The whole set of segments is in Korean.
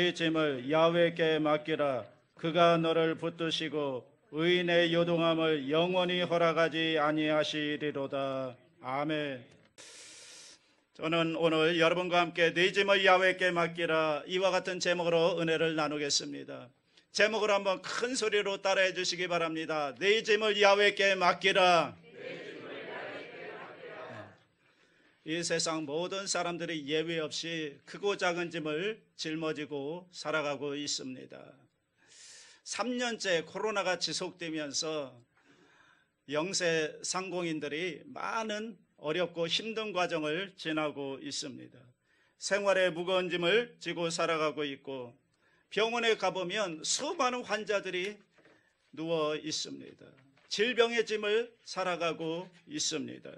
네 짐을 야훼께 맡기라. 그가 너를 붙드시고 의인의 요동함을 영원히 허락하지 아니하시리로다. 아멘. 저는 오늘 여러분과 함께 네 짐을 야훼께 맡기라, 이와 같은 제목으로 은혜를 나누겠습니다. 제목을 한번 큰 소리로 따라해 주시기 바랍니다. 네 짐을 야훼께 맡기라. 이 세상 모든 사람들이 예외 없이 크고 작은 짐을 짊어지고 살아가고 있습니다. 3년째 코로나가 지속되면서 영세 상공인들이 많은 어렵고 힘든 과정을 지나고 있습니다. 생활의 무거운 짐을 지고 살아가고 있고, 병원에 가보면 수많은 환자들이 누워 있습니다. 질병의 짐을 살아가고 있습니다.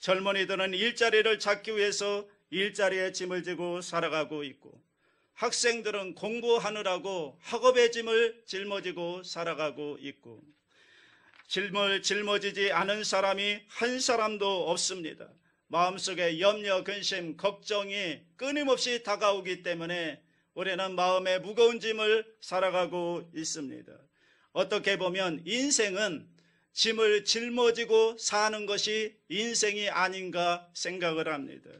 젊은이들은 일자리를 찾기 위해서 일자리의 짐을 지고 살아가고 있고, 학생들은 공부하느라고 학업의 짐을 짊어지고 살아가고 있고, 짐을 짊어지지 않은 사람이 한 사람도 없습니다. 마음속에 염려, 근심, 걱정이 끊임없이 다가오기 때문에 우리는 마음의 무거운 짐을 살아가고 있습니다. 어떻게 보면 인생은 짐을 짊어지고 사는 것이 인생이 아닌가 생각을 합니다.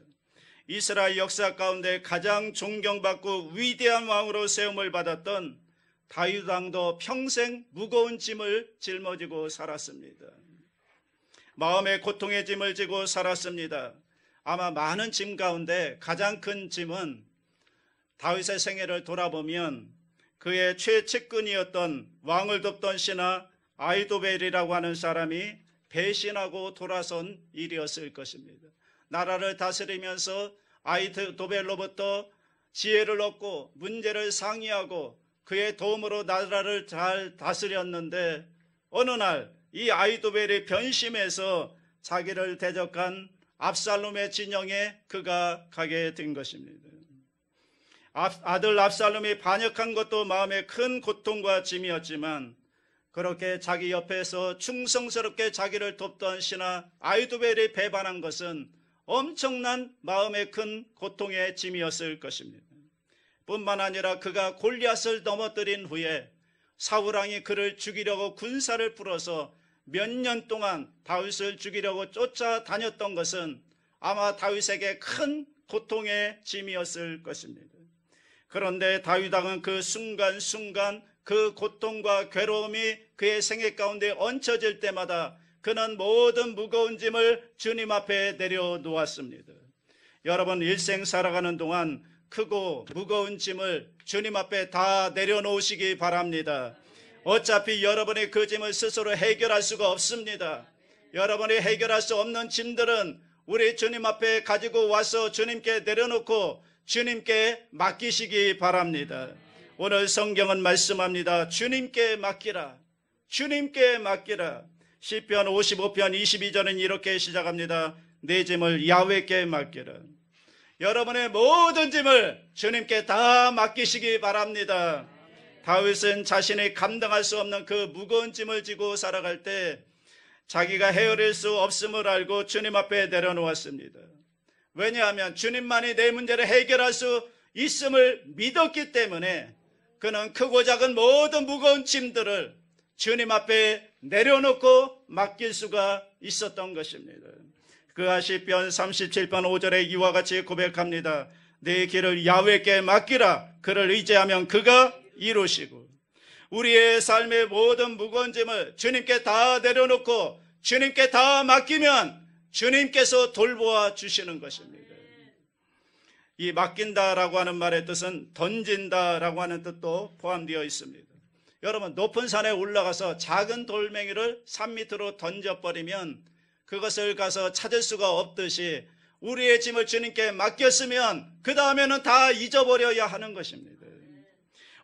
이스라엘 역사 가운데 가장 존경받고 위대한 왕으로 세움을 받았던 다윗 왕도 평생 무거운 짐을 짊어지고 살았습니다. 마음의 고통의 짐을 지고 살았습니다. 아마 많은 짐 가운데 가장 큰 짐은 다윗의 생애를 돌아보면 그의 최측근이었던 왕을 돕던 신하 아히도벨이라고 하는 사람이 배신하고 돌아선 일이었을 것입니다. 나라를 다스리면서 아히도벨로부터 지혜를 얻고 문제를 상의하고 그의 도움으로 나라를 잘 다스렸는데, 어느 날 이 아히도벨이 변심해서 자기를 대적한 압살롬의 진영에 그가 가게 된 것입니다. 아들 압살롬이 반역한 것도 마음에 큰 고통과 짐이었지만, 그렇게 자기 옆에서 충성스럽게 자기를 돕던 신하 아히도벨이 배반한 것은 엄청난 마음의 큰 고통의 짐이었을 것입니다. 뿐만 아니라 그가 골리앗을 넘어뜨린 후에 사울왕이 그를 죽이려고 군사를 풀어서 몇 년 동안 다윗을 죽이려고 쫓아다녔던 것은 아마 다윗에게 큰 고통의 짐이었을 것입니다. 그런데 다윗 왕은 그 순간순간 그 고통과 괴로움이 그의 생애 가운데 얹혀질 때마다 그는 모든 무거운 짐을 주님 앞에 내려놓았습니다. 여러분, 일생 살아가는 동안 크고 무거운 짐을 주님 앞에 다 내려놓으시기 바랍니다. 어차피 여러분이 그 짐을 스스로 해결할 수가 없습니다. 여러분이 해결할 수 없는 짐들은 우리 주님 앞에 가지고 와서 주님께 내려놓고 주님께 맡기시기 바랍니다. 오늘 성경은 말씀합니다. 주님께 맡기라. 주님께 맡기라. 시편 55편 22절은 이렇게 시작합니다. 내 짐을 야훼께 맡기라. 여러분의 모든 짐을 주님께 다 맡기시기 바랍니다. 다윗은 자신이 감당할 수 없는 그 무거운 짐을 지고 살아갈 때 자기가 헤아릴 수 없음을 알고 주님 앞에 내려놓았습니다. 왜냐하면 주님만이 내 문제를 해결할 수 있음을 믿었기 때문에 그는 크고 작은 모든 무거운 짐들을 주님 앞에 내려놓고 맡길 수가 있었던 것입니다. 그가 시편 37편 5절에 이와 같이 고백합니다. 내 길을 야훼께 맡기라. 그를 의지하면 그가 이루시고. 우리의 삶의 모든 무거운 짐을 주님께 다 내려놓고 주님께 다 맡기면 주님께서 돌보아 주시는 것입니다. 이 맡긴다라고 하는 말의 뜻은 던진다라고 하는 뜻도 포함되어 있습니다. 여러분, 높은 산에 올라가서 작은 돌멩이를 산 밑으로 던져버리면 그것을 가서 찾을 수가 없듯이 우리의 짐을 주님께 맡겼으면 그 다음에는 다 잊어버려야 하는 것입니다.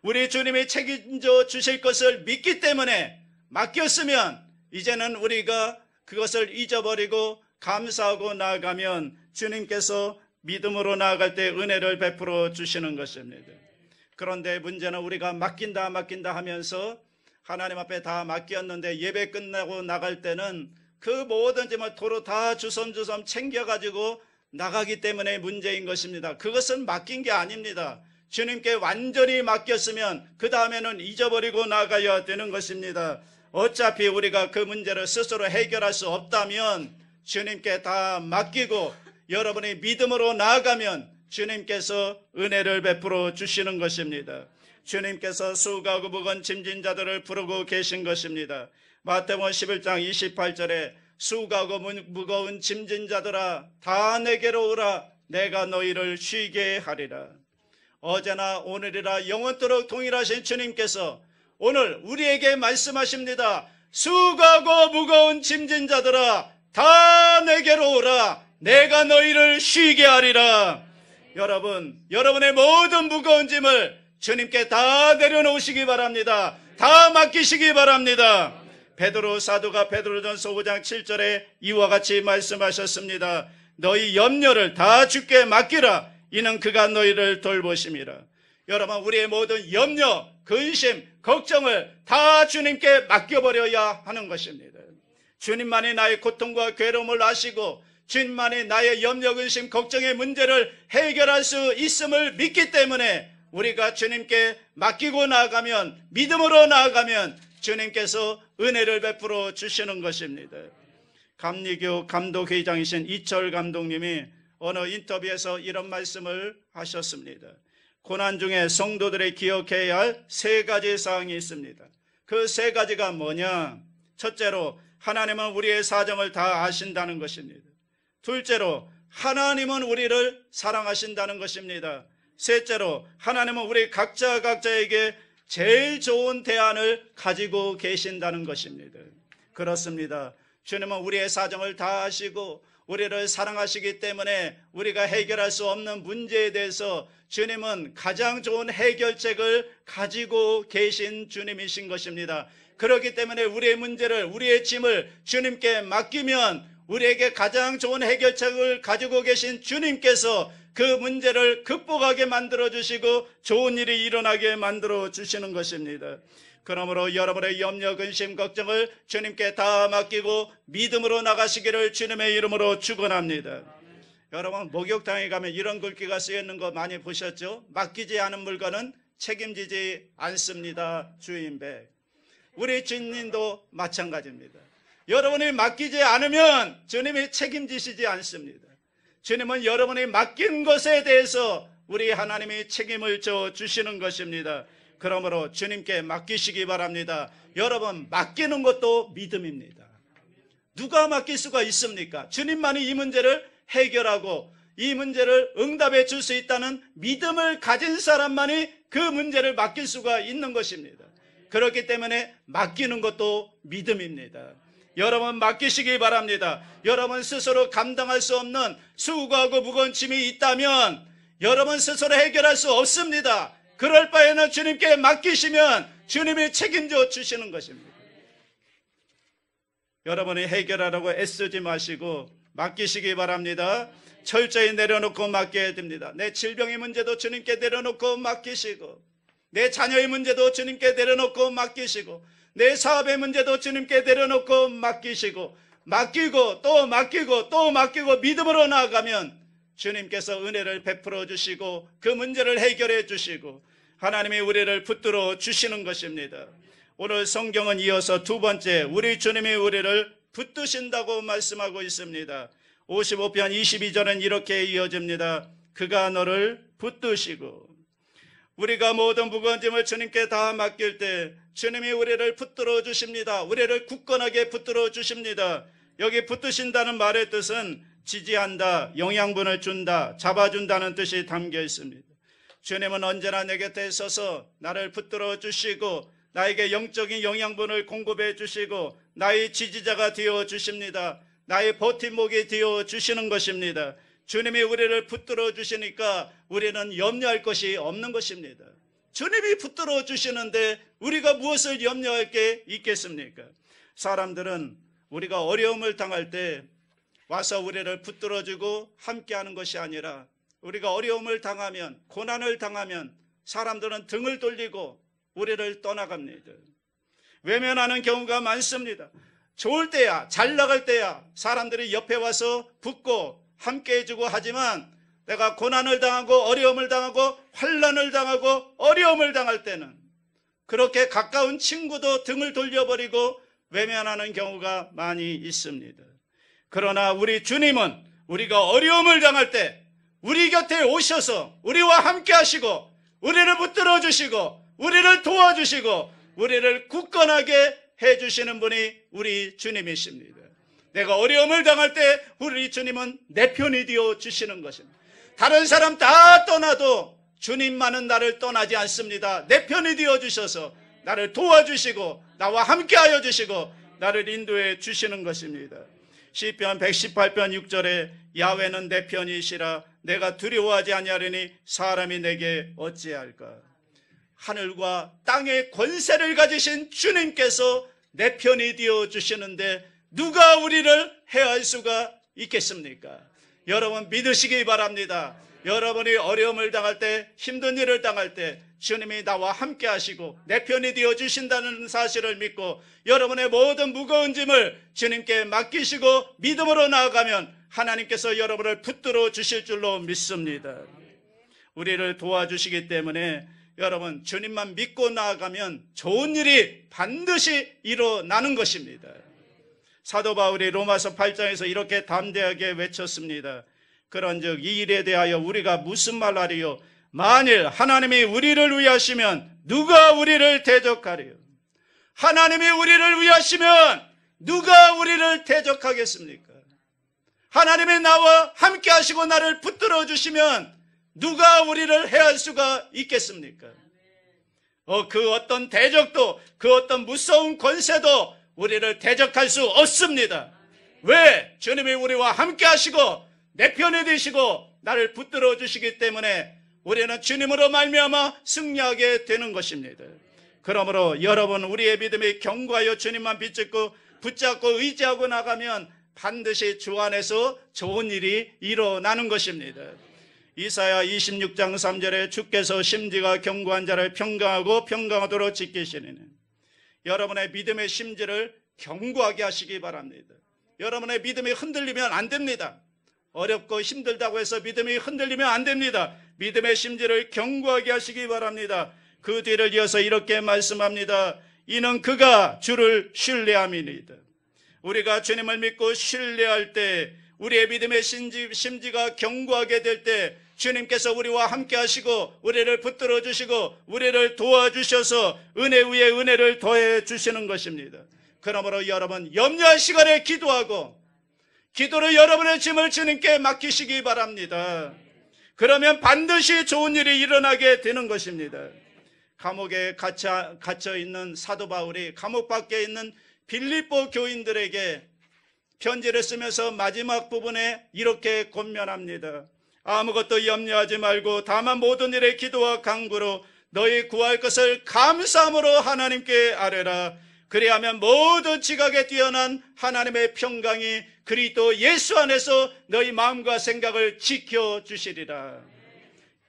우리 주님이 책임져 주실 것을 믿기 때문에 맡겼으면 이제는 우리가 그것을 잊어버리고 감사하고 나아가면 주님께서 믿음으로 나아갈 때 은혜를 베풀어 주시는 것입니다. 그런데 문제는 우리가 맡긴다 하면서 하나님 앞에 다 맡겼는데 예배 끝나고 나갈 때는 그 모든 짐을 도로 다 주섬주섬 챙겨가지고 나가기 때문에 문제인 것입니다. 그것은 맡긴 게 아닙니다. 주님께 완전히 맡겼으면 그 다음에는 잊어버리고 나가야 되는 것입니다. 어차피 우리가 그 문제를 스스로 해결할 수 없다면 주님께 다 맡기고 여러분이 믿음으로 나아가면 주님께서 은혜를 베풀어 주시는 것입니다. 주님께서 수고하고 무거운 짐진 자들을 부르고 계신 것입니다. 마태복음 11장 28절에 수고하고 무거운 짐진 자들아 다 내게로 오라 내가 너희를 쉬게 하리라. 어제나 오늘이라 영원토록 동일하신 주님께서 오늘 우리에게 말씀하십니다. 수고하고 무거운 짐진 자들아 다 내게로 오라 내가 너희를 쉬게 하리라. 여러분, 여러분의 모든 무거운 짐을 주님께 다 내려놓으시기 바랍니다. 다 맡기시기 바랍니다. 베드로 사도가 베드로전서 5장 7절에 이와 같이 말씀하셨습니다. 너희 염려를 다 주께 맡기라. 이는 그가 너희를 돌보심이라. 여러분, 우리의 모든 염려, 근심, 걱정을 다 주님께 맡겨버려야 하는 것입니다. 주님만이 나의 고통과 괴로움을 아시고 주님만이 나의 염려, 근심, 걱정의 문제를 해결할 수 있음을 믿기 때문에 우리가 주님께 맡기고 나아가면, 믿음으로 나아가면 주님께서 은혜를 베풀어 주시는 것입니다. 감리교 감독회장이신 이철 감독님이 어느 인터뷰에서 이런 말씀을 하셨습니다. 고난 중에 성도들이 기억해야 할 3가지 사항이 있습니다. 그 3가지가 뭐냐? 첫째로 하나님은 우리의 사정을 다 아신다는 것입니다. 둘째로 하나님은 우리를 사랑하신다는 것입니다. 셋째로 하나님은 우리 각자에게 제일 좋은 대안을 가지고 계신다는 것입니다. 그렇습니다. 주님은 우리의 사정을 다 아시고 우리를 사랑하시기 때문에 우리가 해결할 수 없는 문제에 대해서 주님은 가장 좋은 해결책을 가지고 계신 주님이신 것입니다. 그렇기 때문에 우리의 문제를, 우리의 짐을 주님께 맡기면 우리에게 가장 좋은 해결책을 가지고 계신 주님께서 그 문제를 극복하게 만들어 주시고 좋은 일이 일어나게 만들어 주시는 것입니다. 그러므로 여러분의 염려, 근심, 걱정을 주님께 다 맡기고 믿음으로 나가시기를 주님의 이름으로 축원합니다. 여러분, 목욕탕에 가면 이런 글귀가 쓰여 있는 거 많이 보셨죠? 맡기지 않은 물건은 책임지지 않습니다. 주인백. 우리 주님도 마찬가지입니다. 여러분이 맡기지 않으면 주님이 책임지시지 않습니다. 주님은 여러분이 맡긴 것에 대해서 우리 하나님이 책임을 져 주시는 것입니다. 그러므로 주님께 맡기시기 바랍니다. 여러분, 맡기는 것도 믿음입니다. 누가 맡길 수가 있습니까? 주님만이 이 문제를 해결하고 이 문제를 응답해 줄 수 있다는 믿음을 가진 사람만이 그 문제를 맡길 수가 있는 것입니다. 그렇기 때문에 맡기는 것도 믿음입니다. 여러분, 맡기시기 바랍니다. 여러분 스스로 감당할 수 없는 수고하고 무거운 짐이 있다면 여러분 스스로 해결할 수 없습니다. 그럴 바에는 주님께 맡기시면 주님이 책임져 주시는 것입니다. 여러분이 해결하라고 애쓰지 마시고 맡기시기 바랍니다. 철저히 내려놓고 맡겨야 됩니다. 내 질병의 문제도 주님께 내려놓고 맡기시고, 내 자녀의 문제도 주님께 내려놓고 맡기시고, 내 사업의 문제도 주님께 내려놓고 맡기시고, 맡기고 또 맡기고 또 맡기고 믿음으로 나아가면 주님께서 은혜를 베풀어 주시고 그 문제를 해결해 주시고 하나님이 우리를 붙들어 주시는 것입니다. 오늘 성경은 이어서 두 번째, 우리 주님이 우리를 붙드신다고 말씀하고 있습니다. 55편 22절은 이렇게 이어집니다. 그가 너를 붙드시고. 우리가 모든 무거운 짐을 주님께 다 맡길 때 주님이 우리를 붙들어 주십니다. 우리를 굳건하게 붙들어 주십니다. 여기 붙드신다는 말의 뜻은 지지한다, 영양분을 준다, 잡아준다는 뜻이 담겨 있습니다. 주님은 언제나 내 곁에 서서 나를 붙들어 주시고 나에게 영적인 영양분을 공급해 주시고 나의 지지자가 되어 주십니다. 나의 버팀목이 되어 주시는 것입니다. 주님이 우리를 붙들어 주시니까 우리는 염려할 것이 없는 것입니다. 주님이 붙들어 주시는데 우리가 무엇을 염려할 게 있겠습니까? 사람들은 우리가 어려움을 당할 때 와서 우리를 붙들어주고 함께하는 것이 아니라 우리가 어려움을 당하면, 고난을 당하면 사람들은 등을 돌리고 우리를 떠나갑니다. 외면하는 경우가 많습니다. 좋을 때야, 잘 나갈 때야 사람들이 옆에 와서 붙고 함께해주고 하지만 내가 고난을 당하고 어려움을 당하고 환난을 당하고 어려움을 당할 때는 그렇게 가까운 친구도 등을 돌려버리고 외면하는 경우가 많이 있습니다. 그러나 우리 주님은 우리가 어려움을 당할 때 우리 곁에 오셔서 우리와 함께 하시고 우리를 붙들어 주시고 우리를 도와주시고 우리를 굳건하게 해주시는 분이 우리 주님이십니다. 내가 어려움을 당할 때 우리 주님은 내 편이 되어 주시는 것입니다. 다른 사람 다 떠나도 주님만은 나를 떠나지 않습니다. 내 편이 되어 주셔서 나를 도와주시고 나와 함께하여 주시고 나를 인도해 주시는 것입니다. 시편 118편 6절에 야훼는 내 편이시라 내가 두려워하지 아니하리니 사람이 내게 어찌할까. 하늘과 땅의 권세를 가지신 주님께서 내 편이 되어 주시는데 누가 우리를 해할 수가 있겠습니까? 여러분 믿으시기 바랍니다. 여러분이 어려움을 당할 때 힘든 일을 당할 때 주님이 나와 함께 하시고 내 편이 되어 주신다는 사실을 믿고 여러분의 모든 무거운 짐을 주님께 맡기시고 믿음으로 나아가면 하나님께서 여러분을 붙들어 주실 줄로 믿습니다. 우리를 도와주시기 때문에 여러분 주님만 믿고 나아가면 좋은 일이 반드시 일어나는 것입니다. 사도 바울이 로마서 8장에서 이렇게 담대하게 외쳤습니다. 그런즉 이 일에 대하여 우리가 무슨 말하리요? 만일 하나님이 우리를 위하시면 누가 우리를 대적하리요? 하나님이 우리를 위하시면 누가 우리를 대적하겠습니까? 하나님이 나와 함께 하시고 나를 붙들어 주시면 누가 우리를 해할 수가 있겠습니까? 그 어떤 대적도 그 어떤 무서운 권세도 우리를 대적할 수 없습니다. 왜? 주님이 우리와 함께 하시고 내 편이 되시고 나를 붙들어 주시기 때문에 우리는 주님으로 말미암아 승리하게 되는 것입니다. 그러므로 여러분 우리의 믿음이 견고하여 주님만 붙잡고 의지하고 나가면 반드시 주 안에서 좋은 일이 일어나는 것입니다. 이사야 26장 3절에 주께서 심지가 견고한 자를 평강하고 평강하도록 지키시니 여러분의 믿음의 심지를 견고하게 하시기 바랍니다. 여러분의 믿음이 흔들리면 안 됩니다. 어렵고 힘들다고 해서 믿음이 흔들리면 안 됩니다. 믿음의 심지를 견고하게 하시기 바랍니다. 그 뒤를 이어서 이렇게 말씀합니다. 이는 그가 주를 신뢰함이니이다. 우리가 주님을 믿고 신뢰할 때 우리의 믿음의 심지가 견고하게 될 때 주님께서 우리와 함께 하시고 우리를 붙들어 주시고 우리를 도와주셔서 은혜 위에 은혜를 더해 주시는 것입니다. 그러므로 여러분 염려할 시간에 기도하고 기도로 여러분의 짐을 주님께 맡기시기 바랍니다. 그러면 반드시 좋은 일이 일어나게 되는 것입니다. 감옥에 갇혀 있는 사도 바울이 감옥 밖에 있는 빌립보 교인들에게 편지를 쓰면서 마지막 부분에 이렇게 권면합니다. 아무것도 염려하지 말고 다만 모든 일에 기도와 간구로 너희 구할 것을 감사함으로 하나님께 아뢰라. 그리하면 모든 지각에 뛰어난 하나님의 평강이 그리스도 예수 안에서 너희 마음과 생각을 지켜주시리라.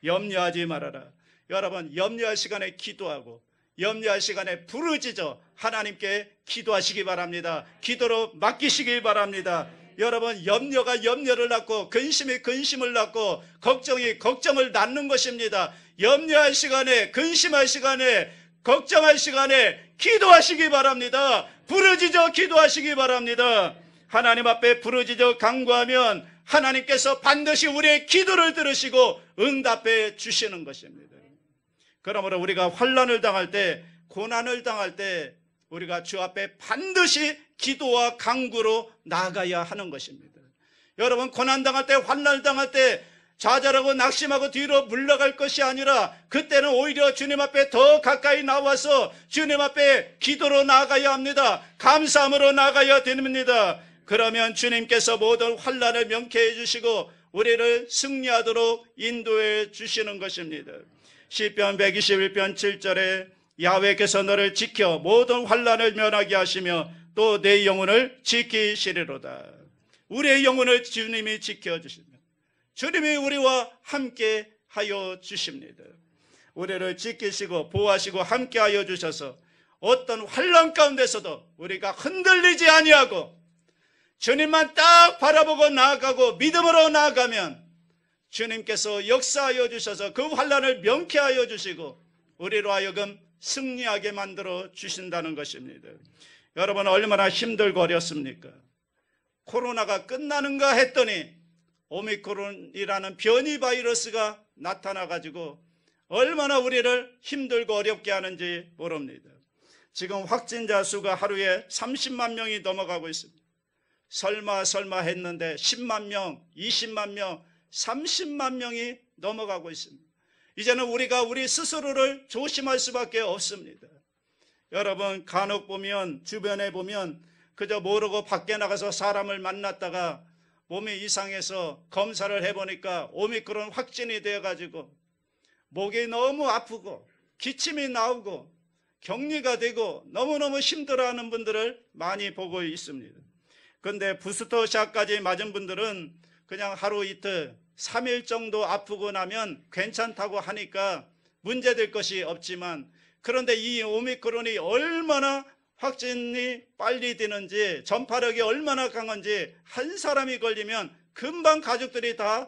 염려하지 말아라. 여러분 염려할 시간에 기도하고 염려할 시간에 부르짖어 하나님께 기도하시기 바랍니다. 기도로 맡기시기 바랍니다. 여러분 염려가 염려를 낳고 근심이 근심을 낳고 걱정이 걱정을 낳는 것입니다. 염려할 시간에 근심할 시간에 걱정할 시간에 기도하시기 바랍니다. 부르짖어 기도하시기 바랍니다. 하나님 앞에 부르짖어 간구하면 하나님께서 반드시 우리의 기도를 들으시고 응답해 주시는 것입니다. 그러므로 우리가 환난을 당할 때 고난을 당할 때 우리가 주 앞에 반드시 기도와 간구로 나아가야 하는 것입니다. 여러분 고난 당할 때 환난을 당할 때 좌절하고 낙심하고 뒤로 물러갈 것이 아니라 그때는 오히려 주님 앞에 더 가까이 나와서 주님 앞에 기도로 나아가야 합니다. 감사함으로 나아가야 됩니다. 그러면 주님께서 모든 환난을 명쾌해 주시고 우리를 승리하도록 인도해 주시는 것입니다. 시편 121편 7절에 야훼께서 너를 지켜 모든 환난을 면하게 하시며 또 내 영혼을 지키시리로다. 우리의 영혼을 주님이 지켜주십니다. 주님이 우리와 함께 하여 주십니다. 우리를 지키시고 보호하시고 함께 하여 주셔서 어떤 환난 가운데서도 우리가 흔들리지 아니하고 주님만 딱 바라보고 나아가고 믿음으로 나아가면 주님께서 역사하여 주셔서 그 환난을 명쾌하여 주시고 우리로 하여금 승리하게 만들어 주신다는 것입니다. 여러분, 얼마나 힘들고 어렵습니까? 코로나가 끝나는가 했더니 오미크론이라는 변이 바이러스가 나타나가지고 얼마나 우리를 힘들고 어렵게 하는지 모릅니다. 지금 확진자 수가 하루에 30만 명이 넘어가고 있습니다. 설마 했는데 10만 명, 20만 명, 30만 명이 넘어가고 있습니다. 이제는 우리가 우리 스스로를 조심할 수밖에 없습니다. 여러분, 간혹 보면, 주변에 보면 그저 모르고 밖에 나가서 사람을 만났다가 몸이 이상해서 검사를 해보니까 오미크론 확진이 되어가지고 목이 너무 아프고 기침이 나오고 격리가 되고 너무너무 힘들어하는 분들을 많이 보고 있습니다. 그런데 부스터샷까지 맞은 분들은 그냥 하루 이틀 3일 정도 아프고 나면 괜찮다고 하니까 문제될 것이 없지만, 그런데 이 오미크론이 얼마나 확진이 빨리 되는지, 전파력이 얼마나 강한지, 한 사람이 걸리면 금방 가족들이 다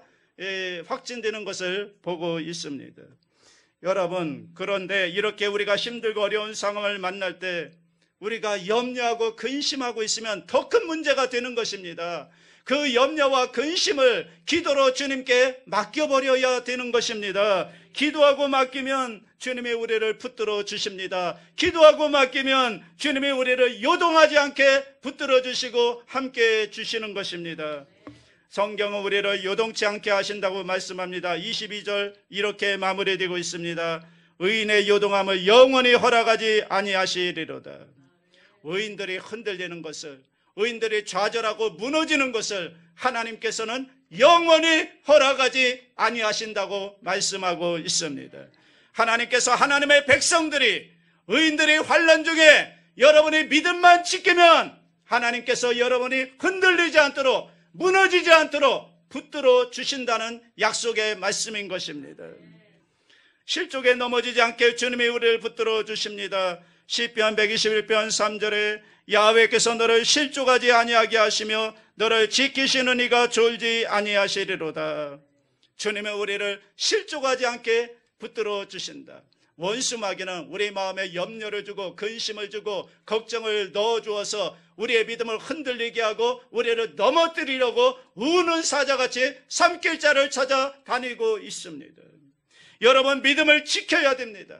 확진되는 것을 보고 있습니다. 여러분, 그런데 이렇게 우리가 힘들고 어려운 상황을 만날 때 우리가 염려하고 근심하고 있으면 더 큰 문제가 되는 것입니다. 그 염려와 근심을 기도로 주님께 맡겨버려야 되는 것입니다. 기도하고 맡기면 주님이 우리를 붙들어 주십니다. 기도하고 맡기면 주님이 우리를 요동하지 않게 붙들어 주시고 함께 주시는 것입니다. 성경은 우리를 요동치 않게 하신다고 말씀합니다. 22절 이렇게 마무리되고 있습니다. 의인의 요동함을 영원히 허락하지 아니하시리로다. 의인들이 흔들리는 것을, 의인들이 좌절하고 무너지는 것을 하나님께서는 영원히 허락하지 아니하신다고 말씀하고 있습니다. 하나님께서 하나님의 백성들이, 의인들이 환난 중에 여러분이 믿음만 지키면 하나님께서 여러분이 흔들리지 않도록, 무너지지 않도록 붙들어 주신다는 약속의 말씀인 것입니다. 실족에 넘어지지 않게 주님이 우리를 붙들어 주십니다. 시편 121편 3절에 야훼께서 너를 실족하지 아니하게 하시며 너를 지키시는 이가 졸지 아니하시리로다. 주님은 우리를 실족하지 않게 붙들어 주신다. 원수 마귀는 우리 마음에 염려를 주고 근심을 주고 걱정을 넣어주어서 우리의 믿음을 흔들리게 하고 우리를 넘어뜨리려고 우는 사자같이 삼킬자를 찾아다니고 있습니다. 여러분, 믿음을 지켜야 됩니다.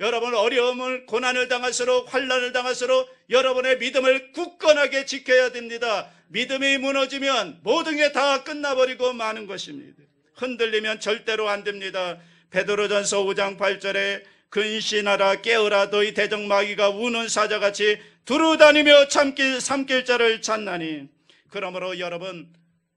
여러분, 어려움을, 고난을 당할수록, 환난을 당할수록 여러분의 믿음을 굳건하게 지켜야 됩니다. 믿음이 무너지면 모든 게 다 끝나버리고 마는 것입니다. 흔들리면 절대로 안 됩니다. 베드로전서 5장 8절에 근신하라 깨어라 너희 대적 마귀가 우는 사자같이 두루다니며 삼킬 자를 찾나니. 그러므로 여러분,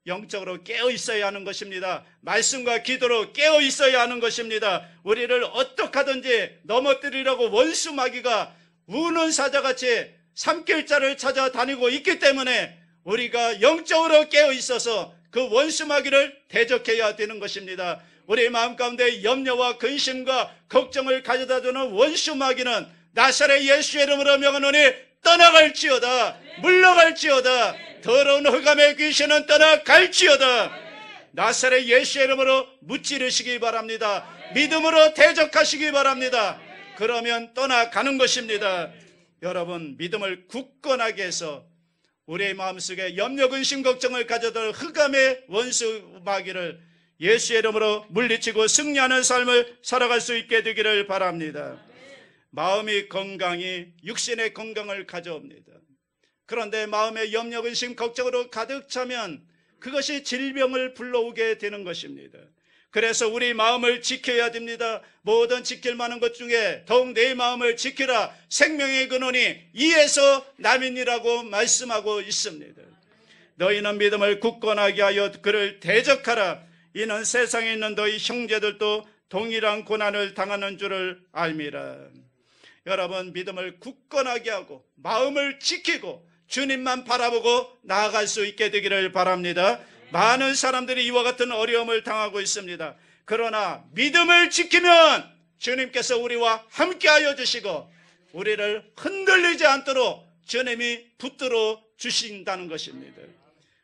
영적으로 깨어 있어야 하는 것입니다. 말씀과 기도로 깨어 있어야 하는 것입니다. 우리를 어떻게 하든지 넘어뜨리려고 원수 마귀가 우는 사자같이 삼킬 자를 찾아다니고 있기 때문에 우리가 영적으로 깨어 있어서 그 원수 마귀를 대적해야 되는 것입니다. 우리 마음 가운데 염려와 근심과 걱정을 가져다주는 원수 마귀는 나사렛 예수의 이름으로 명하노니 떠나갈지어다. 물러갈지어다. 더러운 흑암의 귀신은 떠나갈지어다. 나사렛 예수의 이름으로 무찌르시기 바랍니다. 믿음으로 대적하시기 바랍니다. 그러면 떠나가는 것입니다. 여러분, 믿음을 굳건하게 해서 우리의 마음속에 염려, 근심, 걱정을 가져다 흑암의 원수 마귀를 예수의 이름으로 물리치고 승리하는 삶을 살아갈 수 있게 되기를 바랍니다. 마음이 건강이 육신의 건강을 가져옵니다. 그런데 마음의 염려, 근심, 걱정으로 가득 차면 그것이 질병을 불러오게 되는 것입니다. 그래서 우리 마음을 지켜야 됩니다. 모든 지킬 만한 것 중에 더욱 내 마음을 지키라. 생명의 근원이 이에서 남이니라고 말씀하고 있습니다. 너희는 믿음을 굳건하게 하여 그를 대적하라. 이는 세상에 있는 너희 형제들도 동일한 고난을 당하는 줄을 알미라. 여러분, 믿음을 굳건하게 하고 마음을 지키고 주님만 바라보고 나아갈 수 있게 되기를 바랍니다. 많은 사람들이 이와 같은 어려움을 당하고 있습니다. 그러나 믿음을 지키면 주님께서 우리와 함께하여 주시고 우리를 흔들리지 않도록 주님이 붙들어 주신다는 것입니다.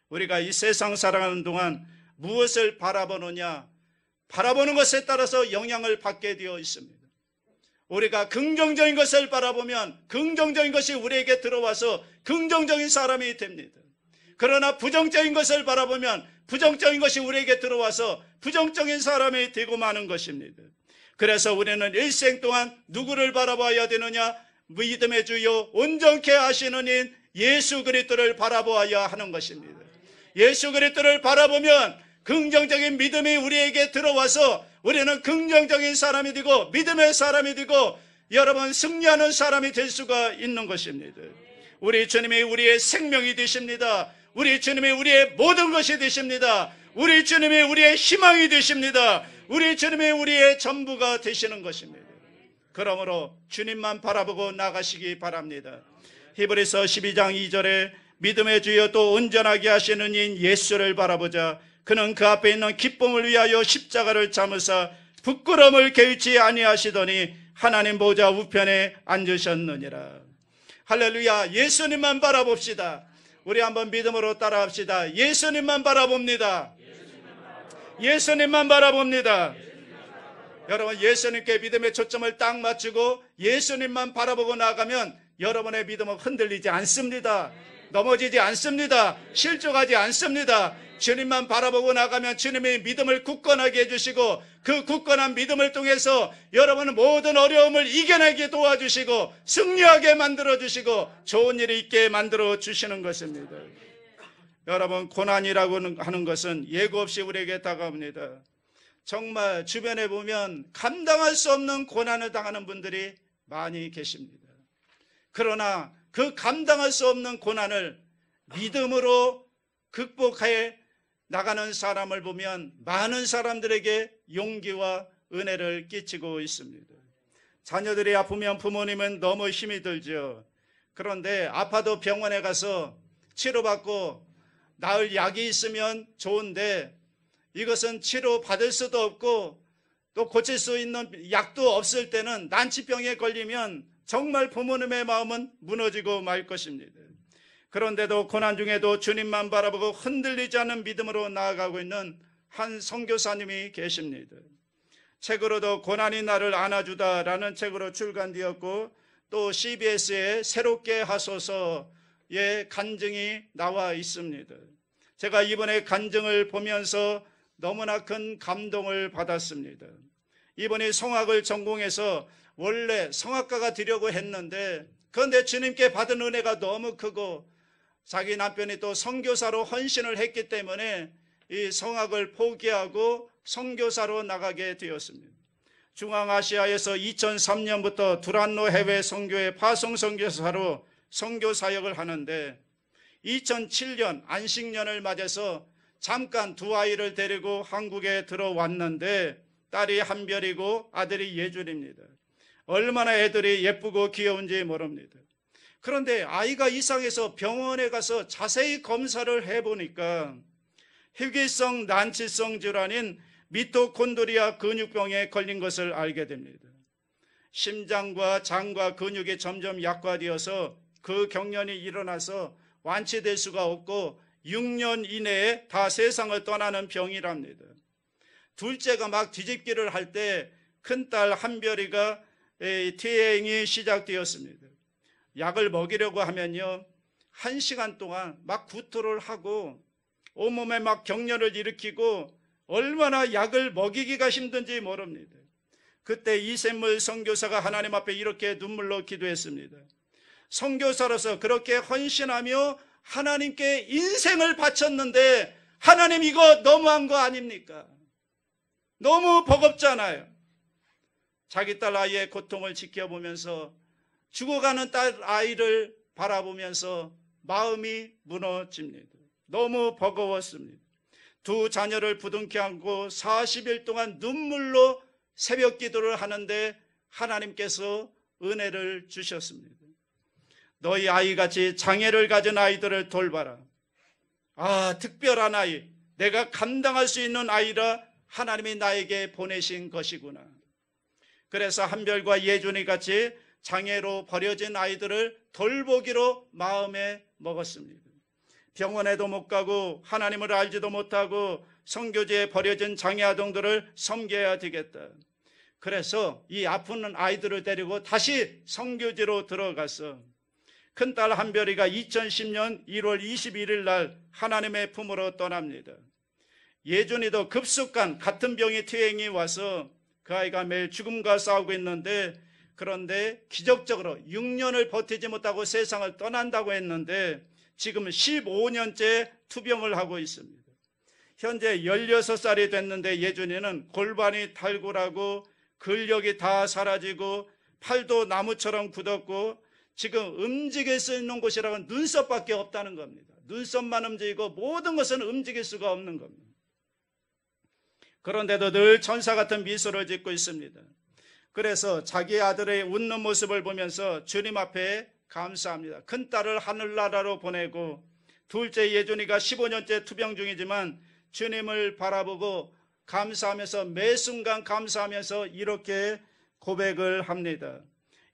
우리가 이 세상 살아가는 동안 무엇을 바라보느냐, 바라보는 것에 따라서 영향을 받게 되어 있습니다. 우리가 긍정적인 것을 바라보면 긍정적인 것이 우리에게 들어와서 긍정적인 사람이 됩니다. 그러나 부정적인 것을 바라보면 부정적인 것이 우리에게 들어와서 부정적인 사람이 되고 마는 것입니다. 그래서 우리는 일생 동안 누구를 바라봐야 되느냐? 믿음의 주요 온전케 하시는 인 예수 그리스도를 바라보아야 하는 것입니다. 예수 그리스도를 바라보면 긍정적인 믿음이 우리에게 들어와서 우리는 긍정적인 사람이 되고 믿음의 사람이 되고 여러분 승리하는 사람이 될 수가 있는 것입니다. 우리 주님이 우리의 생명이 되십니다. 우리 주님이 우리의 모든 것이 되십니다. 우리 주님이 우리의 희망이 되십니다. 우리 주님이 우리의 전부가 되시는 것입니다. 그러므로 주님만 바라보고 나가시기 바랍니다. 히브리서 12장 2절에 믿음의 주여 또 온전하게 하시는 인 예수를 바라보자. 그는 그 앞에 있는 기쁨을 위하여 십자가를 참으사 부끄러움을 개의치 아니하시더니 하나님 보좌 우편에 앉으셨느니라. 할렐루야. 예수님만 바라봅시다. 우리 한번 믿음으로 따라합시다. 예수님만 바라봅니다. 예수님만 바라봅니다. 여러분, 예수님께 믿음의 초점을 딱 맞추고 예수님만 바라보고 나가면 여러분의 믿음은 흔들리지 않습니다. 넘어지지 않습니다. 실족하지 않습니다. 주님만 바라보고 나가면 주님이 믿음을 굳건하게 해주시고 그 굳건한 믿음을 통해서 여러분은 모든 어려움을 이겨내게 도와주시고 승리하게 만들어주시고 좋은 일이 있게 만들어주시는 것입니다. 여러분, 고난이라고 하는 것은 예고 없이 우리에게 다가옵니다. 정말 주변에 보면 감당할 수 없는 고난을 당하는 분들이 많이 계십니다. 그러나 그 감당할 수 없는 고난을 믿음으로 극복해 나가는 사람을 보면 많은 사람들에게 용기와 은혜를 끼치고 있습니다. 자녀들이 아프면 부모님은 너무 힘이 들죠. 그런데 아파도 병원에 가서 치료받고 나을 약이 있으면 좋은데 이것은 치료받을 수도 없고 또 고칠 수 있는 약도 없을 때는 난치병에 걸리면 정말 부모님의 마음은 무너지고 말 것입니다. 그런데도 고난 중에도 주님만 바라보고 흔들리지 않는 믿음으로 나아가고 있는 한 선교사님이 계십니다. 책으로도 고난이 나를 안아주다라는 책으로 출간되었고 또 CBS에 새롭게 하소서의 간증이 나와 있습니다. 제가 이번에 간증을 보면서 너무나 큰 감동을 받았습니다. 이번에 성악을 전공해서 원래 성악가가 되려고 했는데 그런데 주님께 받은 은혜가 너무 크고 자기 남편이 또 선교사로 헌신을 했기 때문에 이 성악을 포기하고 선교사로 나가게 되었습니다. 중앙아시아에서 2003년부터 두란노 해외 선교회 파송 선교사로 선교 사역을 하는데 2007년 안식년을 맞아서 잠깐 두 아이를 데리고 한국에 들어왔는데 딸이 한별이고 아들이 예준입니다. 얼마나 애들이 예쁘고 귀여운지 모릅니다. 그런데 아이가 이상해서 병원에 가서 자세히 검사를 해보니까 희귀성 난치성 질환인 미토콘드리아 근육병에 걸린 것을 알게 됩니다. 심장과 장과 근육이 점점 약화되어서 그 경련이 일어나서 완치될 수가 없고 6년 이내에 다 세상을 떠나는 병이랍니다. 둘째가 막 뒤집기를 할 때 큰딸 한별이가 퇴행이 시작되었습니다. 약을 먹이려고 하면요 1시간 동안 막 구토를 하고 온몸에 막 경련을 일으키고 얼마나 약을 먹이기가 힘든지 모릅니다. 그때 이샘물 선교사가 하나님 앞에 이렇게 눈물로 기도했습니다. 선교사로서 그렇게 헌신하며 하나님께 인생을 바쳤는데 하나님 이거 너무한 거 아닙니까? 너무 버겁잖아요. 자기 딸 아이의 고통을 지켜보면서 죽어가는 딸 아이를 바라보면서 마음이 무너집니다. 너무 버거웠습니다. 두 자녀를 부둥켜 안고 40일 동안 눈물로 새벽 기도를 하는데 하나님께서 은혜를 주셨습니다. 너희 아이같이 장애를 가진 아이들을 돌봐라. 아, 특별한 아이, 내가 감당할 수 있는 아이라 하나님이 나에게 보내신 것이구나. 그래서 한별과 예준이 같이 장애로 버려진 아이들을 돌보기로 마음에 먹었습니다. 병원에도 못 가고 하나님을 알지도 못하고 선교지에 버려진 장애 아동들을 섬겨야 되겠다. 그래서 이 아픈 아이들을 데리고 다시 선교지로 들어가서 큰딸 한별이가 2010년 1월 21일 날 하나님의 품으로 떠납니다. 예준이도 급속한 같은 병이 퇴행이 와서 그 아이가 매일 죽음과 싸우고 있는데, 그런데 기적적으로 6년을 버티지 못하고 세상을 떠난다고 했는데 지금 15년째 투병을 하고 있습니다. 현재 16살이 됐는데 예준이는 골반이 탈구라고 근력이 다 사라지고 팔도 나무처럼 굳었고 지금 움직일 수 있는 곳이라고는 눈썹밖에 없다는 겁니다. 눈썹만 움직이고 모든 것은 움직일 수가 없는 겁니다. 그런데도 늘 천사 같은 미소를 짓고 있습니다. 그래서 자기 아들의 웃는 모습을 보면서 주님 앞에 감사합니다. 큰딸을 하늘나라로 보내고 둘째 예준이가 15년째 투병 중이지만 주님을 바라보고 감사하면서 매 순간 감사하면서 이렇게 고백을 합니다.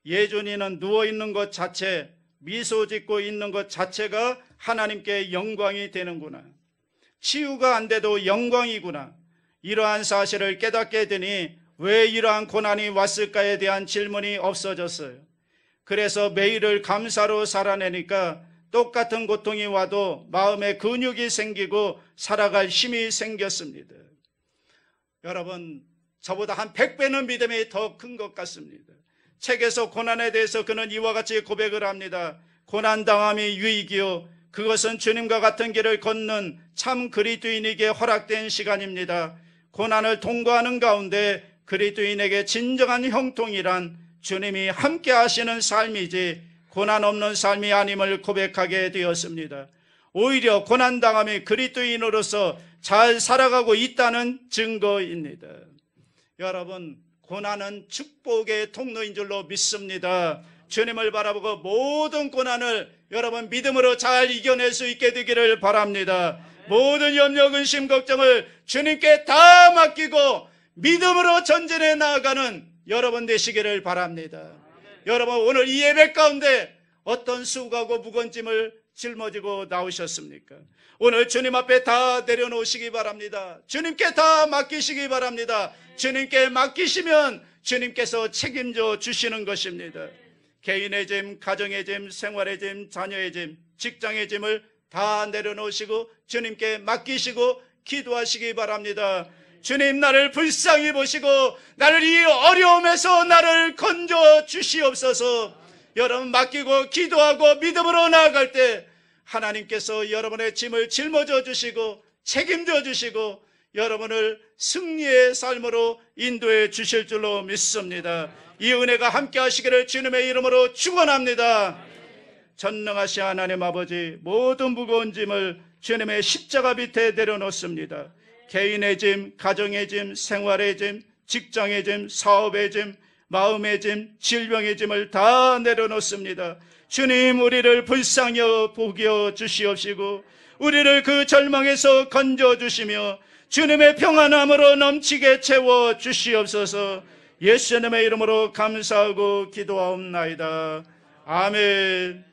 예준이는 누워있는 것 자체, 미소 짓고 있는 것 자체가 하나님께 영광이 되는구나. 치유가 안 돼도 영광이구나. 이러한 사실을 깨닫게 되니 왜 이러한 고난이 왔을까에 대한 질문이 없어졌어요. 그래서 매일을 감사로 살아내니까 똑같은 고통이 와도 마음에 근육이 생기고 살아갈 힘이 생겼습니다. 여러분, 저보다 한 100배는 믿음이 더 큰 것 같습니다. 책에서 고난에 대해서 그는 이와 같이 고백을 합니다. 고난당함이 유익이요, 그것은 주님과 같은 길을 걷는 참 그리스도인에게 허락된 시간입니다. 고난을 통과하는 가운데 그리스도인에게 진정한 형통이란 주님이 함께 하시는 삶이지 고난 없는 삶이 아님을 고백하게 되었습니다. 오히려 고난당함이 그리스도인으로서 잘 살아가고 있다는 증거입니다. 여러분, 고난은 축복의 통로인 줄로 믿습니다. 주님을 바라보고 모든 고난을 여러분 믿음으로 잘 이겨낼 수 있게 되기를 바랍니다. 모든 염려, 근심, 걱정을 주님께 다 맡기고 믿음으로 전진해 나아가는 여러분 되시기를 바랍니다. 여러분, 오늘 이 예배 가운데 어떤 수고하고 무거운 짐을 짊어지고 나오셨습니까? 오늘 주님 앞에 다 내려놓으시기 바랍니다. 주님께 다 맡기시기 바랍니다. 주님께 맡기시면 주님께서 책임져 주시는 것입니다. 개인의 짐, 가정의 짐, 생활의 짐, 자녀의 짐, 직장의 짐을 다 내려놓으시고 주님께 맡기시고 기도하시기 바랍니다. 주님, 나를 불쌍히 보시고 나를 이 어려움에서 나를 건져 주시옵소서. 여러분, 맡기고 기도하고 믿음으로 나아갈 때 하나님께서 여러분의 짐을 짊어져 주시고 책임져 주시고 여러분을 승리의 삶으로 인도해 주실 줄로 믿습니다. 이 은혜가 함께 하시기를 주님의 이름으로 축원합니다. 전능하신 하나님 아버지, 모든 무거운 짐을 주님의 십자가 밑에 내려놓습니다. 개인의 짐, 가정의 짐, 생활의 짐, 직장의 짐, 사업의 짐, 마음의 짐, 질병의 짐을 다 내려놓습니다. 주님, 우리를 불쌍히 보겨 주시옵시고 우리를 그 절망에서 건져 주시며 주님의 평안함으로 넘치게 채워 주시옵소서. 예수님의 이름으로 감사하고 기도하옵나이다. 아멘.